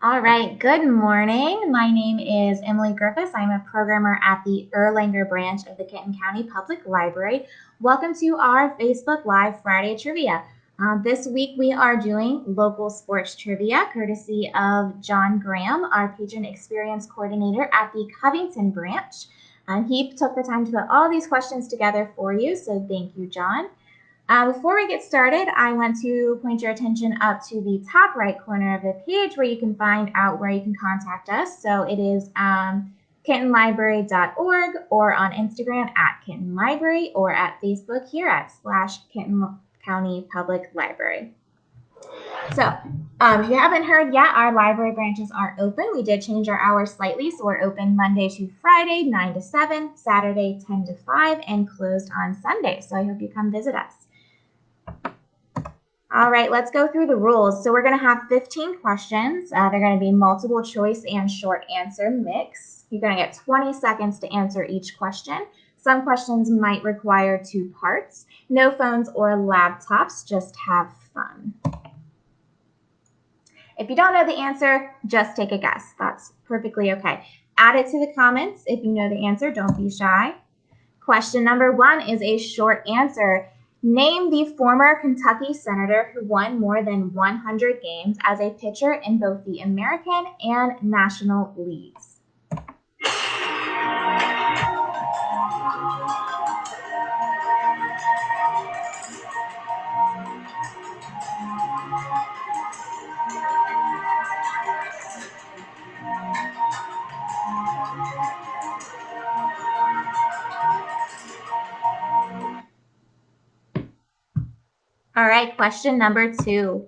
All right, good morning. My name is Emily Griffiths. I'm a programmer at the Erlanger branch of the Kenton County Public Library. Welcome to our Facebook Live Friday Trivia. This week we are doing local sports trivia courtesy of John Graham, our patron experience coordinator at the Covington branch. He took the time to put all these questions together for you, so thank you, John. Before we get started, I want to point your attention up to the top right corner of the page where you can find out where you can contact us. So it is KentonLibrary.org or on Instagram at Kenton Library or at Facebook here at /Kenton County Public Library. So if you haven't heard yet, our library branches are open. We did change our hours slightly, so we're open Monday to Friday, 9 to 7, Saturday, 10 to 5, and closed on Sunday. So I hope you come visit us. All right, let's go through the rules. So we're going to have 15 questions. They're going to be multiple choice and short answer mix. You're going to get 20 seconds to answer each question. Some questions might require 2 parts. No phones or laptops, just have fun. If you don't know the answer, just take a guess. That's perfectly okay. Add it to the comments. If you know the answer, don't be shy. Question number 1 is a short answer. Name the former Kentucky senator who won more than 100 games as a pitcher in both the American and National Leagues. All right, question number 2.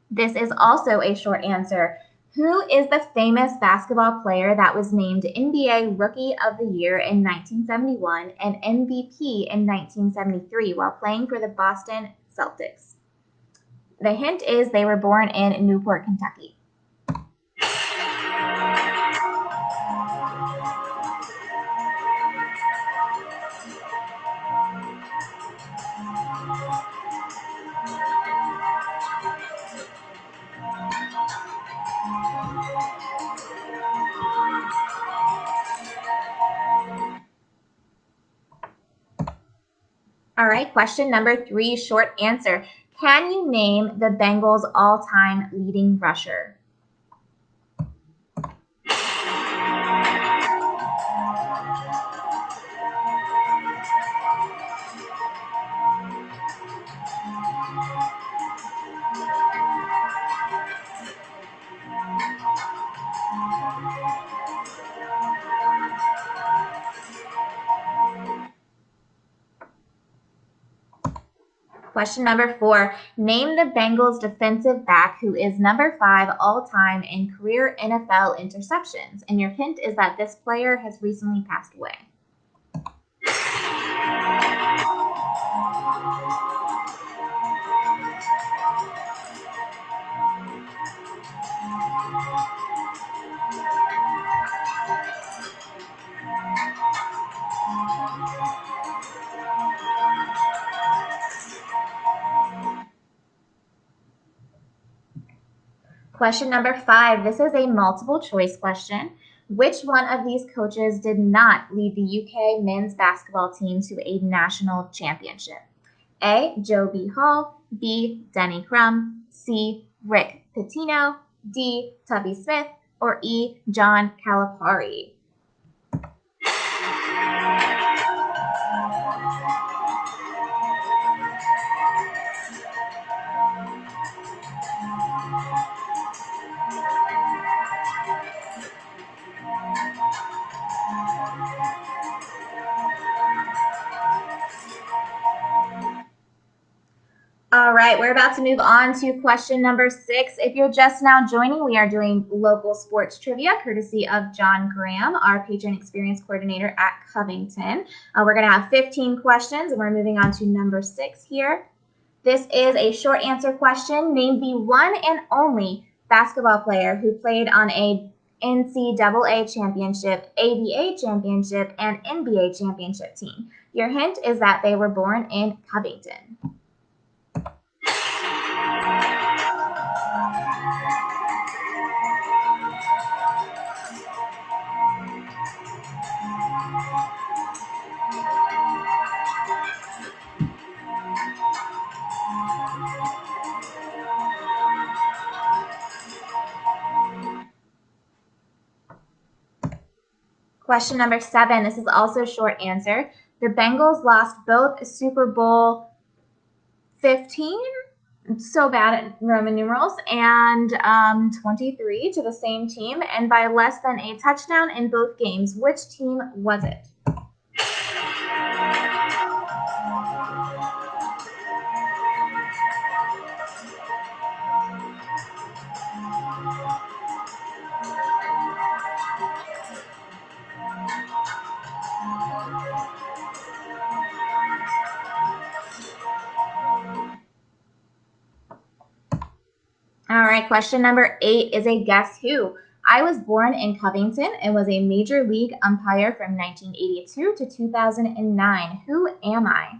This is also a short answer. Who is the famous basketball player that was named NBA Rookie of the Year in 1971 and MVP in 1973 while playing for the Boston Celtics? The hint is they were born in Newport, Kentucky. All right, question number 3, short answer. Can you name the Bengals' all-time leading rusher? Question number 4, name the Bengals defensive back who is number 5 all-time in career NFL interceptions. And your hint is that this player has recently passed away. Question number 5, this is a multiple choice question. Which one of these coaches did not lead the UK men's basketball team to a national championship? A, Joe B. Hall, B, Denny Crum, C, Rick Pitino, D, Tubby Smith, or E, John Calipari? All right, we're about to move on to question number 6. If you're just now joining, we are doing local sports trivia courtesy of John Graham, our patron experience coordinator at Covington. We're going to have 15 questions, and we're moving on to number 6 here. This is a short answer question. Name the one and only basketball player who played on a NCAA championship, ABA championship, and NBA championship team. Your hint is that they were born in Covington. Question number 7. This is also a short answer. The Bengals lost both Super Bowl 15, so bad at Roman numerals, and 23 to the same team, and by less than a touchdown in both games. Which team was it? All right, question number 8 is a guess who. I was born in Covington and was a major league umpire from 1982 to 2009. Who am I?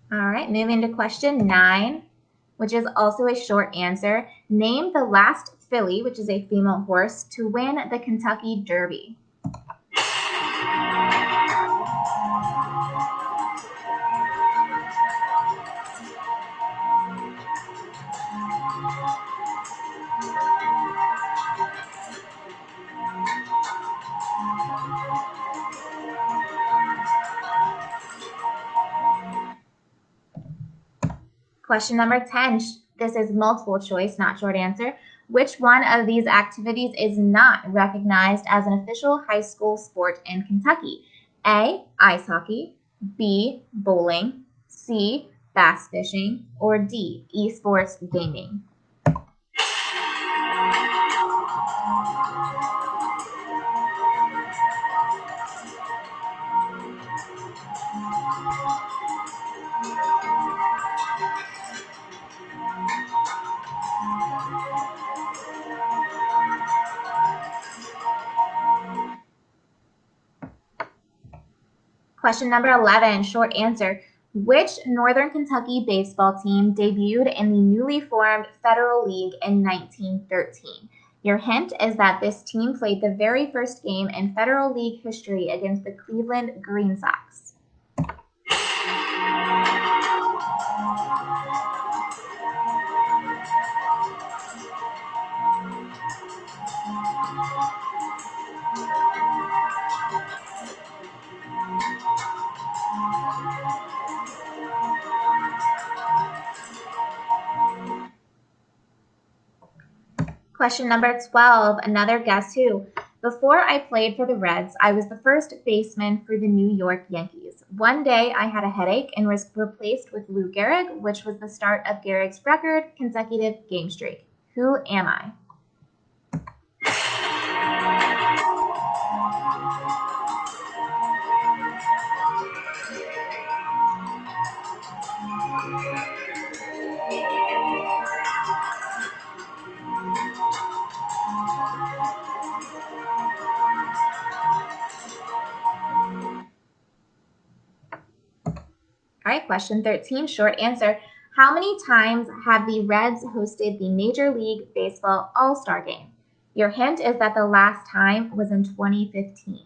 All right, moving to question 9, which is also a short answer. Name the last filly, which is a female horse, to win the Kentucky Derby. Question number 10. This is multiple choice, not short answer. Which one of these activities is not recognized as an official high school sport in Kentucky? A, ice hockey, B, bowling, C, bass fishing, or D, esports gaming? Question number 11, short answer. Which Northern Kentucky baseball team debuted in the newly formed Federal League in 1913? Your hint is that this team played the very first game in Federal League history against the Cleveland Green Sox. Question number 12, another guess who. Before I played for the Reds, I was the first baseman for the New York Yankees. One day I had a headache and was replaced with Lou Gehrig, which was the start of Gehrig's record consecutive game streak. Who am I? All right, question 13, short answer. How many times have the Reds hosted the Major League Baseball All-Star Game? Your hint is that the last time was in 2015.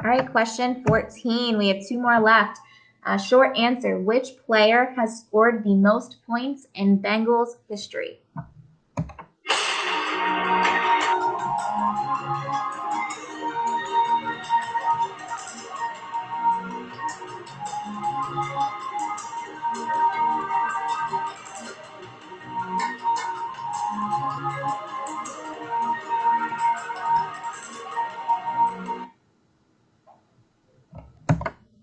All right, question 14. We have 2 more left. Short answer. Which player has scored the most points in Bengals history?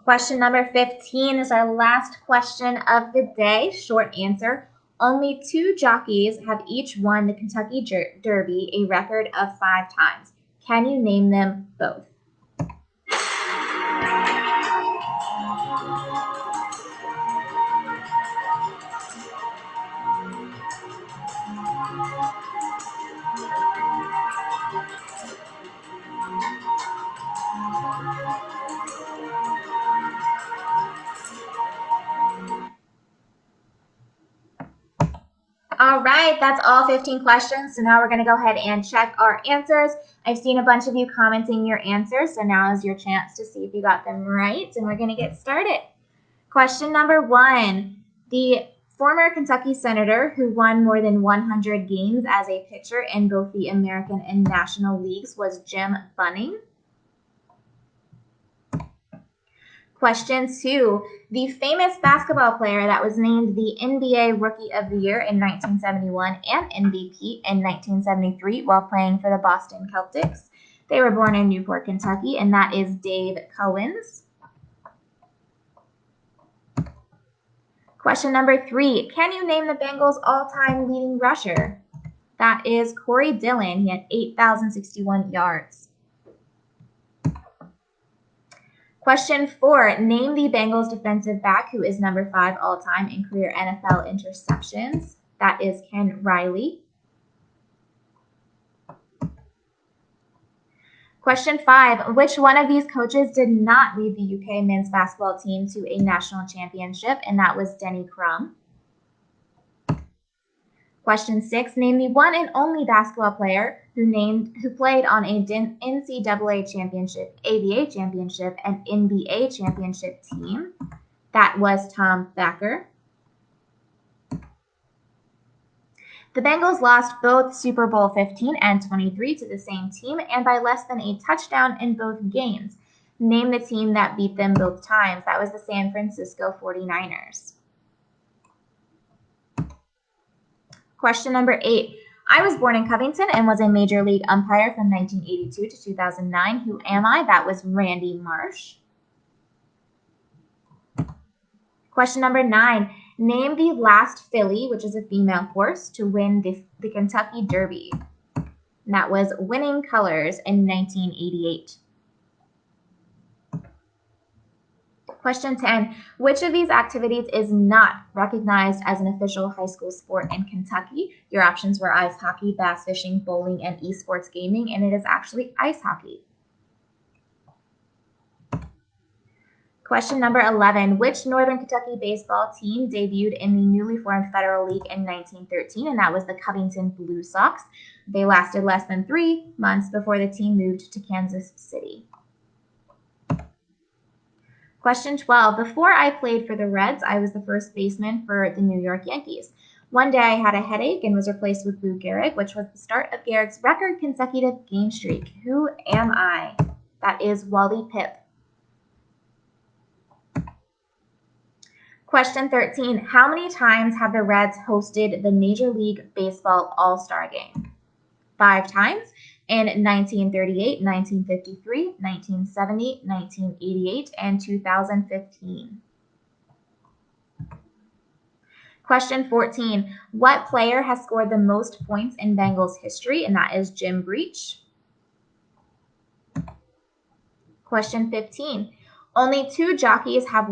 Question number 15 is our last question of the day. Short answer. Only 2 jockeys have each won the Kentucky Derby a record of 5 times. Can you name them both? All right, that's all 15 questions. So now we're going to go ahead and check our answers. I've seen a bunch of you commenting your answers, so now is your chance to see if you got them right, and we're going to get started. Question number 1. The former Kentucky senator who won more than 100 games as a pitcher in both the American and National Leagues was Jim Bunning. Question 2. The famous basketball player that was named the NBA Rookie of the Year in 1971 and MVP in 1973 while playing for the Boston Celtics. They were born in Newport, Kentucky, and that is Dave Cowens. Question number 3. Can you name the Bengals' all-time leading rusher? That is Corey Dillon. He had 8,061 yards. Question 4. Name the Bengals defensive back who is number 5 all-time in career NFL interceptions. That is Ken Riley. Question 5. Which one of these coaches did not lead the UK men's basketball team to a national championship? And that was Denny Crum. Question 6. Name the one and only basketball player who played on a NCAA championship, ABA championship, and NBA championship team. That was Tom Thacker. The Bengals lost both Super Bowl 15 and 23 to the same team and by less than a touchdown in both games. Name the team that beat them both times. That was the San Francisco 49ers. Question number 8. I was born in Covington and was a major league umpire from 1982 to 2009. Who am I? That was Randy Marsh. Question number 9. Name the last filly, which is a female horse, to win the Kentucky Derby. And that was Winning Colors in 1988. Question 10. Which of these activities is not recognized as an official high school sport in Kentucky? Your options were ice hockey, bass fishing, bowling, and esports gaming, and it is actually ice hockey. Question number 11. Which Northern Kentucky baseball team debuted in the newly formed Federal League in 1913? And that was the Covington Blue Sox. They lasted less than 3 months before the team moved to Kansas City. Question 12. Before I played for the Reds, I was the first baseman for the New York Yankees. One day I had a headache and was replaced with Lou Gehrig, which was the start of Gehrig's record consecutive game streak. Who am I? That is Wally Pipp. Question 13. How many times have the Reds hosted the Major League Baseball All-Star Game? 5 times. In 1938, 1953, 1970, 1988, and 2015. Question 14. What player has scored the most points in Bengals history? And that is Jim Breach. Question 15. Only 2 jockeys have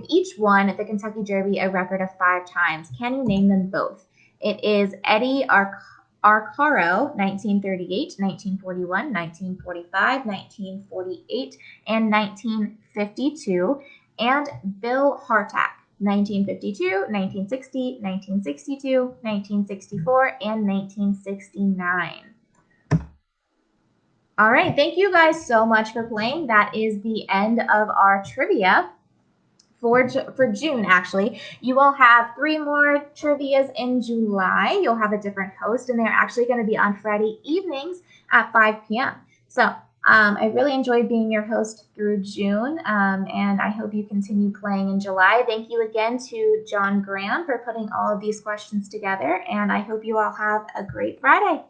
each won the Kentucky Derby a record of 5 times. Can you name them both? It is Eddie Arcaro, 1938, 1941, 1945, 1948, and 1952, and Bill Hartack, 1952, 1960, 1962, 1964, and 1969. All right, thank you guys so much for playing. That is the end of our trivia for June, actually. You will have 3 more trivias in July. You'll have a different host, and they're actually going to be on Friday evenings at 5 p.m. So I really enjoyed being your host through June, and I hope you continue playing in July. Thank you again to John Graham for putting all of these questions together, and I hope you all have a great Friday.